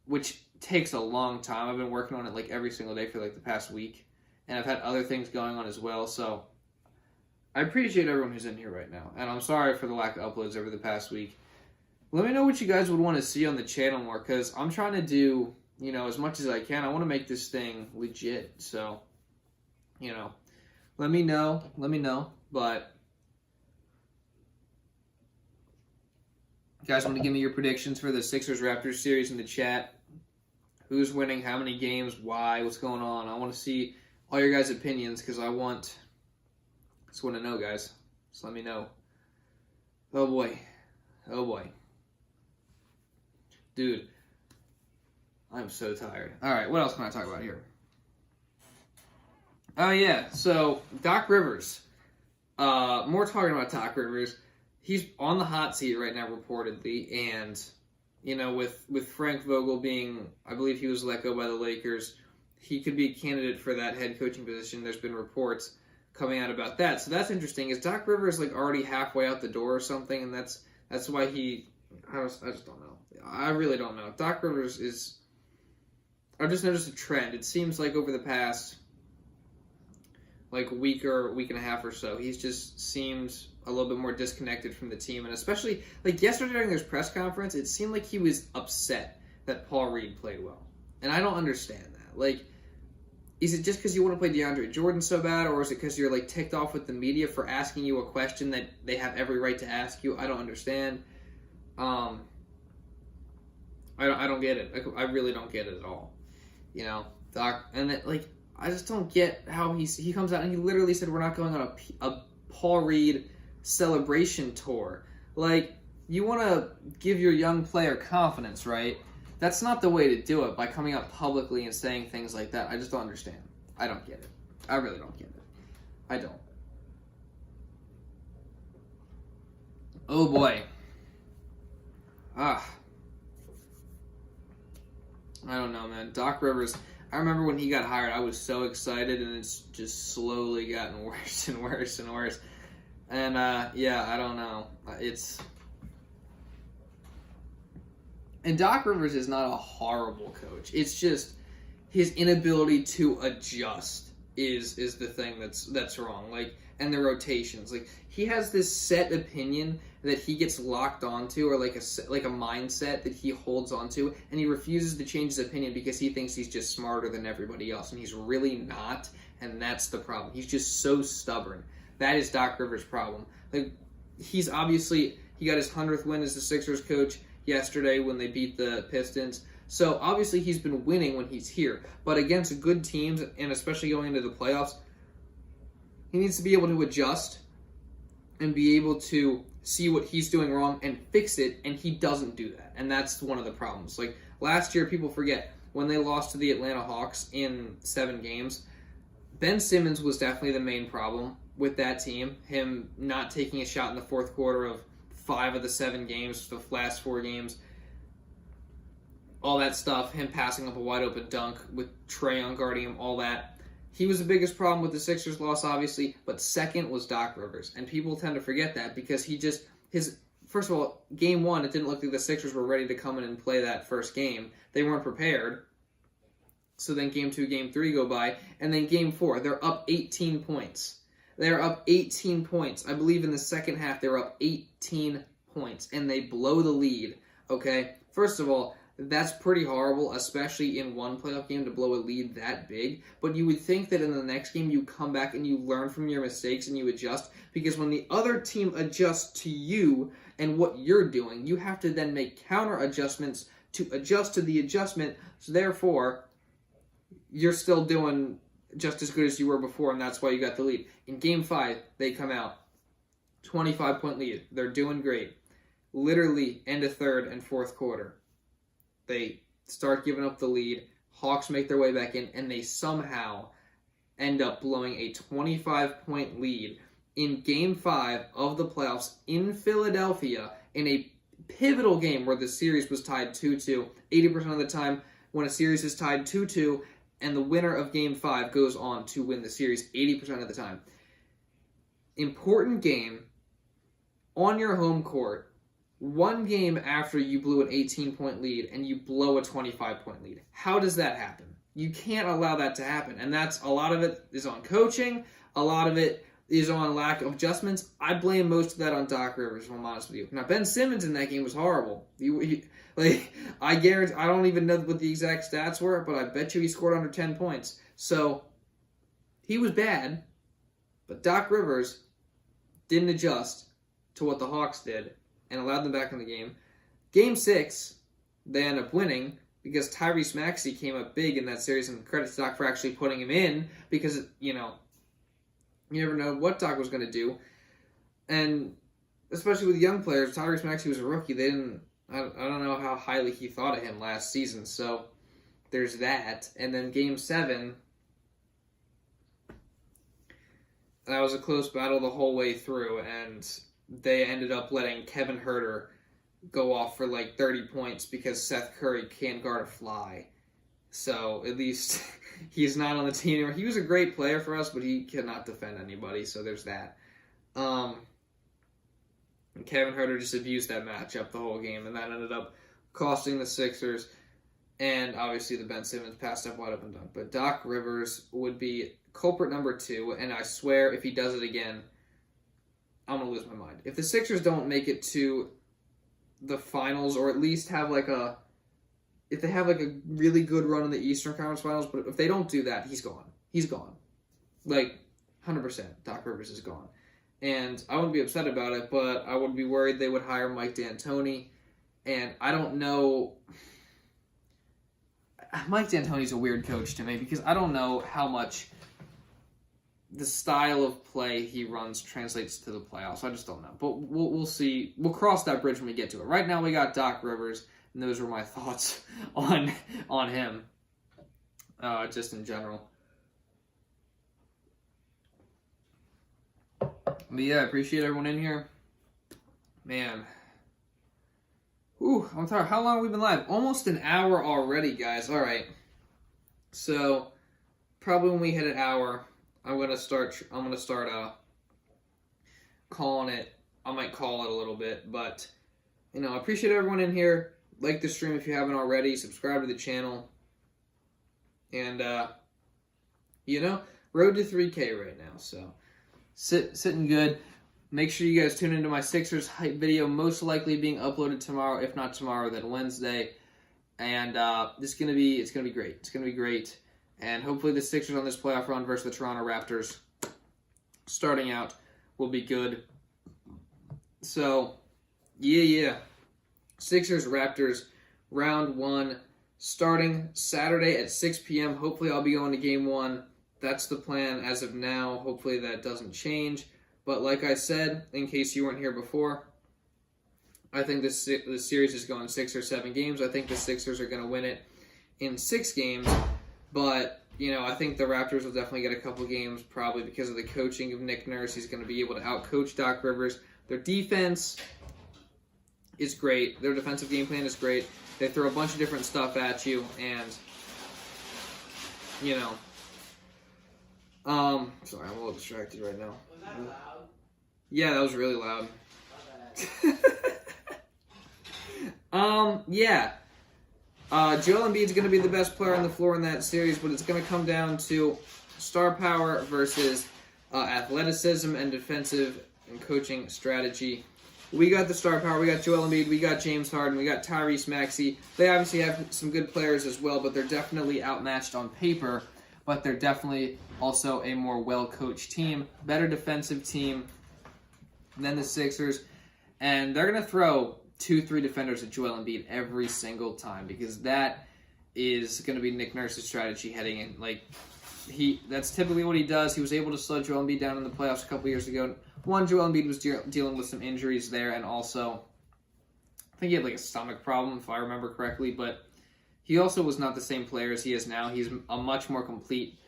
which takes a long time. I've been working on it every single day for the past week. And I've had other things going on as well, so I appreciate everyone who's in here right now. And I'm sorry for the lack of uploads over the past week. Let me know what you guys would want to see on the channel more, because I'm trying to do, as much as I can. I want to make this thing legit, so, let me know. But you guys want to give me your predictions for the Sixers-Raptors series in the chat? Who's winning? How many games? Why? What's going on? I want to see all your guys' opinions, because I just want to know, guys. Just let me know. Oh boy. Dude, I'm so tired. Alright, what else can I talk about here? Oh yeah, so Doc Rivers. More talking about Doc Rivers. He's on the hot seat right now, reportedly, and, with Frank Vogel being, I believe he was let go by the Lakers, he could be a candidate for that head coaching position. There's been reports coming out about that. So that's interesting. Is Doc Rivers already halfway out the door or something? And that's why he... I just don't know. I really don't know. Doc Rivers is... I've just noticed a trend. It seems like over the past week and a half or so, he's just seemed a little bit more disconnected from the team. And especially yesterday during his press conference, it seemed like he was upset that Paul Reed played well. And I don't understand that. Is it just because you want to play DeAndre Jordan so bad, or is it because you're ticked off with the media for asking you a question that they have every right to ask you? I don't understand. I don't get it. I really don't get it at all. Doc, and I just don't get how he comes out and he literally said we're not going on a Paul Reed celebration tour. you want to give your young player confidence, right? That's not the way to do it by coming out publicly and saying things like that. I just don't understand. I don't get it. I really don't get it. I don't. Oh boy. I don't know, man. Doc Rivers, I remember when he got hired, I was so excited, and it's just slowly gotten worse and worse and worse. And, yeah, I don't know. And Doc Rivers is not a horrible coach. It's just his inability to adjust is the thing that's wrong. Like, and the rotations. Like, he has this set opinion that he gets locked onto, or like a mindset that he holds onto, and he refuses to change his opinion because he thinks he's just smarter than everybody else, and he's really not, and that's the problem. He's just so stubborn. That is Doc Rivers' problem. Like, he got his 100th win as the Sixers coach yesterday when they beat the Pistons. So obviously he's been winning when he's here, but against good teams, and especially going into the playoffs, he needs to be able to adjust and be able to see what he's doing wrong and fix it, and he doesn't do that. And that's one of the problems. Like, last year, people forget, when they lost to the Atlanta Hawks in 7 games, Ben Simmons was definitely the main problem with that team. Him not taking a shot in the fourth quarter of 5 of the 7 games, the last 4 games. All that stuff, him passing up a wide-open dunk with Trae Young guarding him, all that. He was the biggest problem with the Sixers' loss, obviously, but second was Doc Rivers. And people tend to forget that because first of all, game 1, it didn't look like the Sixers were ready to come in and play that first game. They weren't prepared. So then game 2, game 3 go by, and then game 4, they're up 18 points. They're up 18 points. I believe in the second half, they were up 18 points, and they blow the lead, okay? First of all, that's pretty horrible, especially in one playoff game to blow a lead that big. But you would think that in the next game you come back and you learn from your mistakes and you adjust. Because when the other team adjusts to you and what you're doing, you have to then make counter adjustments to adjust to the adjustment. So therefore, you're still doing just as good as you were before, and that's why you got the lead. In Game 5, they come out. 25-point lead. They're doing great. Literally end of third and fourth quarter. They start giving up the lead. Hawks make their way back in, and they somehow end up blowing a 25-point lead in Game 5 of the playoffs in Philadelphia in a pivotal game where the series was tied 2-2. 80% of the time, when a series is tied 2-2, and the winner of Game 5 goes on to win the series 80% of the time. Important game on your home court. One game after you blew an 18-point lead and you blow a 25-point lead. How does that happen? You can't allow that to happen. And that's a lot of it is on coaching. A lot of it is on lack of adjustments. I blame most of that on Doc Rivers, if I'm honest with you. Now, Ben Simmons in that game was horrible. I guarantee, I don't even know what the exact stats were, but I bet you he scored under 10 points. So, he was bad, but Doc Rivers didn't adjust to what the Hawks did and allowed them back in the game. Game 6, they end up winning because Tyrese Maxey came up big in that series, and credit to Doc for actually putting him in because, you never know what Doc was going to do. And especially with young players, Tyrese Maxey was a rookie. I don't know how highly he thought of him last season, so there's that. And then Game 7, that was a close battle the whole way through, and they ended up letting Kevin Huerter go off for like 30 points because Seth Curry can't guard a fly. So at least he's not on the team anymore. He was a great player for us, but he cannot defend anybody, so there's that. And Kevin Huerter just abused that matchup the whole game, and that ended up costing the Sixers. And obviously the Ben Simmons passed up wide open dunk. But Doc Rivers would be culprit number 2, and I swear if he does it again, I'm going to lose my mind. If the Sixers don't make it to the finals, or at least have if they have a really good run in the Eastern Conference Finals, but if they don't do that, he's gone. He's gone. 100%, Doc Rivers is gone. And I wouldn't be upset about it, but I would be worried they would hire Mike D'Antoni, and I don't know. Mike D'Antoni's a weird coach to me because I don't know how much the style of play he runs translates to the playoffs. I just don't know. But we'll see. We'll cross that bridge when we get to it. Right now we got Doc Rivers, and those were my thoughts on him, just in general. But yeah, I appreciate everyone in here. Man. Ooh, I'm tired. How long have we been live? Almost an hour already, guys. All right. So, probably when we hit an hour, I'm gonna start calling it. I might call it a little bit, but I appreciate everyone in here. Like the stream if you haven't already. Subscribe to the channel. And road to 3K right now. So, sitting good. Make sure you guys tune into my Sixers hype video, most likely being uploaded tomorrow. If not tomorrow, then Wednesday. And it's gonna be great. It's gonna be great. And hopefully the Sixers on this playoff run versus the Toronto Raptors, starting out, will be good. So, yeah. Sixers Raptors round 1, starting Saturday at 6 p.m. Hopefully I'll be going to game 1. That's the plan as of now. Hopefully that doesn't change. But like I said, in case you weren't here before, I think this series is going 6 or 7 games. I think the Sixers are going to win it in 6 games. But, I think the Raptors will definitely get a couple games, probably because of the coaching of Nick Nurse. He's going to be able to outcoach Doc Rivers. Their defense is great. Their defensive game plan is great. They throw a bunch of different stuff at you, and, sorry, I'm a little distracted right now. Was that loud? Yeah, that was really loud. Yeah. Joel Embiid's going to be the best player on the floor in that series, but it's going to come down to star power versus athleticism and defensive and coaching strategy. We got the star power. We got Joel Embiid. We got James Harden. We got Tyrese Maxey. They obviously have some good players as well, but they're definitely outmatched on paper. But they're definitely also a more well-coached team, better defensive team than the Sixers. And they're going to throw 2-3 defenders at Joel Embiid every single time, because that is going to be Nick Nurse's strategy heading in. That's typically what he does. He was able to slow Joel Embiid down in the playoffs a couple years ago. One, Joel Embiid was dealing with some injuries there, and also I think he had a stomach problem, if I remember correctly, but he also was not the same player as he is now. He's a much more complete,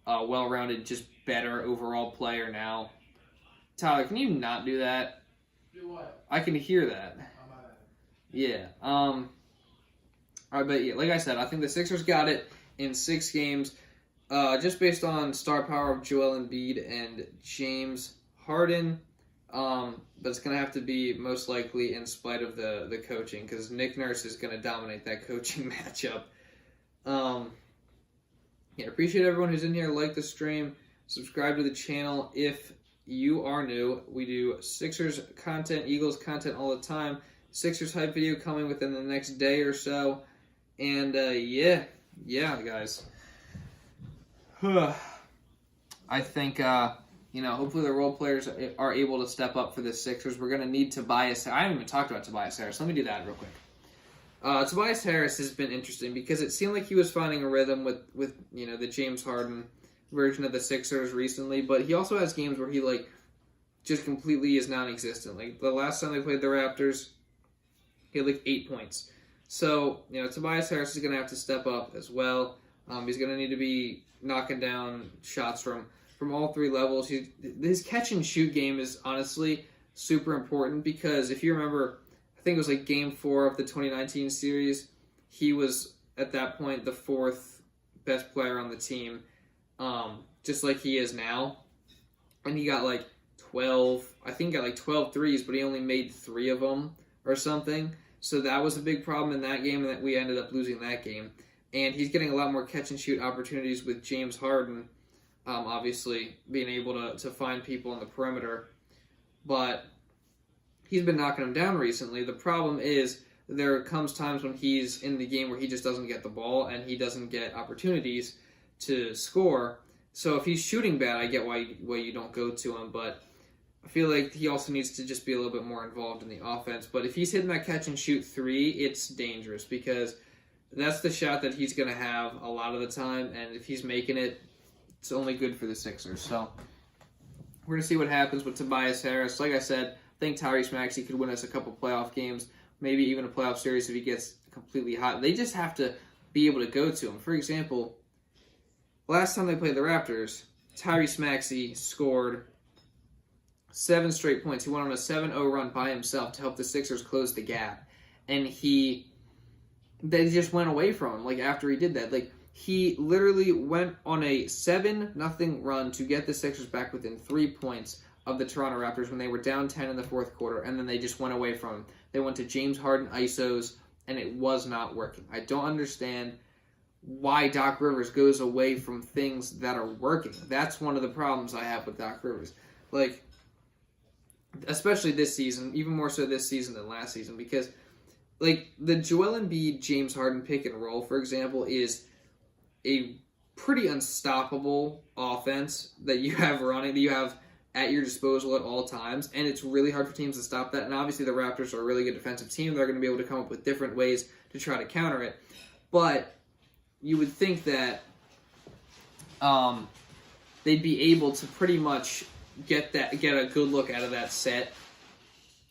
well-rounded, just better overall player now. Tyler, can you not do that? Do what? I can hear that. Yeah. All right, but yeah, like I said, I think the Sixers got it in 6 games, just based on star power of Joel Embiid and James Harden. But it's going to have to be most likely in spite of the coaching, because Nick Nurse is going to dominate that coaching matchup. Yeah, appreciate everyone who's in here. Like the stream. Subscribe to the channel if you are new. We do Sixers content, Eagles content all the time. Sixers hype video coming within the next day or so. And yeah, guys. I think hopefully the role players are able to step up for the Sixers. We're going to need Tobias. I haven't even talked about Tobias Harris. Let me do that real quick. Tobias Harris has been interesting because it seemed like he was finding a rhythm with the James Harden version of the Sixers recently, but he also has games where he just completely is non-existent. Like the last time they played the Raptors, he had 8 points. So Tobias Harris is going to have to step up as well. He's going to need to be knocking down shots from all 3 levels. His catch and shoot game is honestly super important, because if you remember, I think it was game 4 of the 2019 series, he was at that point the 4th best player on the team, just like he is now. And he got 12, I think he got 12 threes, but he only made 3 of them or something. So that was a big problem in that game, and that we ended up losing that game. And he's getting a lot more catch and shoot opportunities with James Harden, obviously being able to find people on the perimeter. But he's been knocking them down recently. The problem is there comes times when he's in the game where he just doesn't get the ball and he doesn't get opportunities to score. So if he's shooting bad, I get why you don't go to him, but I feel like he also needs to just be a little bit more involved in the offense. But if he's hitting that catch and shoot 3, it's dangerous, because that's the shot that he's going to have a lot of the time, and if he's making it, it's only good for the Sixers. So We're going to see what happens with Tobias Harris. Like I said, I think Tyrese Maxey could win us a couple playoff games, maybe even a playoff series if he gets completely hot. They just have to be able to go to him. For example, last time they played the Raptors, Tyrese Maxey scored 7 straight points. He went on a 7-0 run by himself to help the Sixers close the gap. And they just went away from him, like, after he did that. Like, he literally went on a 7-0 run to get the Sixers back within 3 points of the Toronto Raptors when they were down 10 in the fourth quarter, and then they just went away from him. They went to James Harden ISOs, and it was not working. I don't understand why Doc Rivers goes away from things that are working. That's one of the problems I have with Doc Rivers. Like, especially this season, even more so this season than last season, because, like, the Joel Embiid, James Harden pick and roll, for example, is a pretty unstoppable offense that you have running, that you have at your disposal at all times, and it's really hard for teams to stop that. And obviously the Raptors are a really good defensive team. They're going to be able to come up with different ways to try to counter it. But you would think that they'd be able to pretty much get a good look out of that set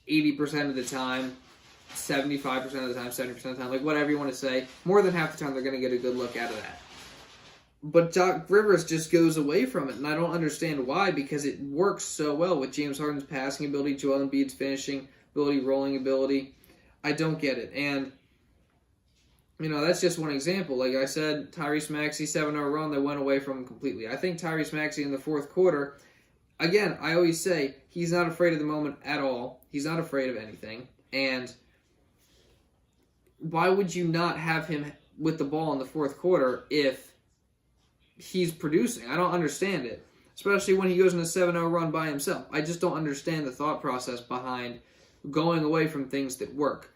80% of the time, 75% of the time, 70% of the time, like whatever you want to say. More than half the time they're going to get a good look out of that. But Doc Rivers just goes away from it, and I don't understand why, because it works so well with James Harden's passing ability, Joel Embiid's finishing ability, rolling ability. I don't get it. And, you know, that's just one example. Like I said, Tyrese Maxey, 7-0 run, they went away from him completely. I think Tyrese Maxey in the fourth quarter, again, I always say, he's not afraid of the moment at all. He's not afraid of anything. And why would you not have him with the ball in the fourth quarter if he's producing? I don't understand it, especially when he goes in a 7-0 run by himself. I just don't understand the thought process behind going away from things that work,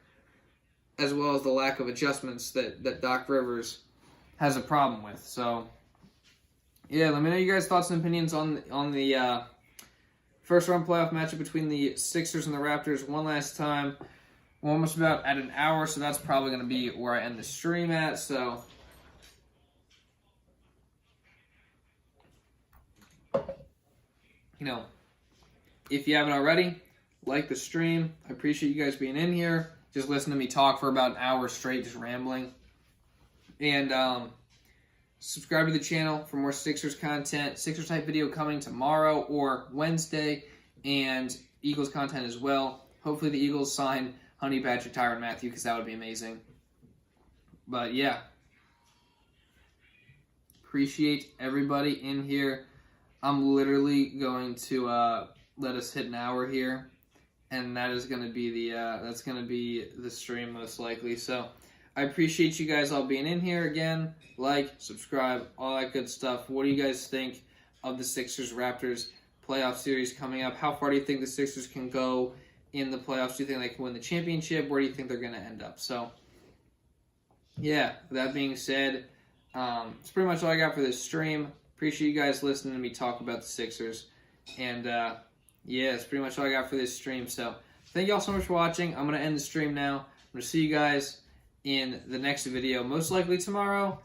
as well as the lack of adjustments that Doc Rivers has a problem with. So, yeah, let me know you guys' thoughts and opinions on the first round playoff matchup between the Sixers and the Raptors. One last time, we're almost about at an hour, so that's probably going to be where I end the stream at. So, you know, if you haven't already, like the stream. I appreciate you guys being in here. Just listen to me talk for about an hour straight, just rambling. And subscribe to the channel for more Sixers content. Sixers type video coming tomorrow or Wednesday, and Eagles content as well. Hopefully the Eagles sign Honey Badger, Tyrann Mathieu, because that would be amazing. But yeah, appreciate everybody in here. I'm literally going to let us hit an hour here, and that is going to be the stream most likely. So I appreciate you guys all being in here again. Like, subscribe, all that good stuff. What do you guys think of the Sixers-Raptors playoff series coming up? How far do you think the Sixers can go in the playoffs? Do you think they can win the championship? Where do you think they're going to end up? So, yeah, with that being said, that's pretty much all I got for this stream. Appreciate you guys listening to me talk about the Sixers. And, yeah, that's pretty much all I got for this stream. So, thank you all so much for watching. I'm going to end the stream now. I'm going to see you guys in the next video, most likely tomorrow.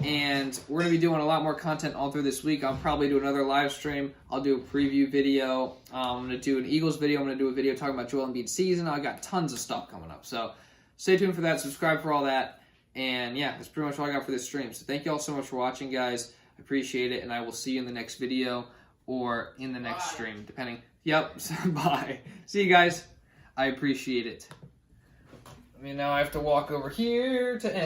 And we're going to be doing a lot more content all through this week. I'll probably do another live stream. I'll do a preview video. I'm going to do an Eagles video. I'm going to do a video talking about Joel Embiid's season. I got tons of stuff coming up. So, stay tuned for that. Subscribe for all that. And, yeah, that's pretty much all I got for this stream. So, thank you all so much for watching, guys. I appreciate it, and I will see you in the next video or in the next stream, depending. Yep, bye. See you guys. I appreciate it. I mean, now I have to walk over here to end.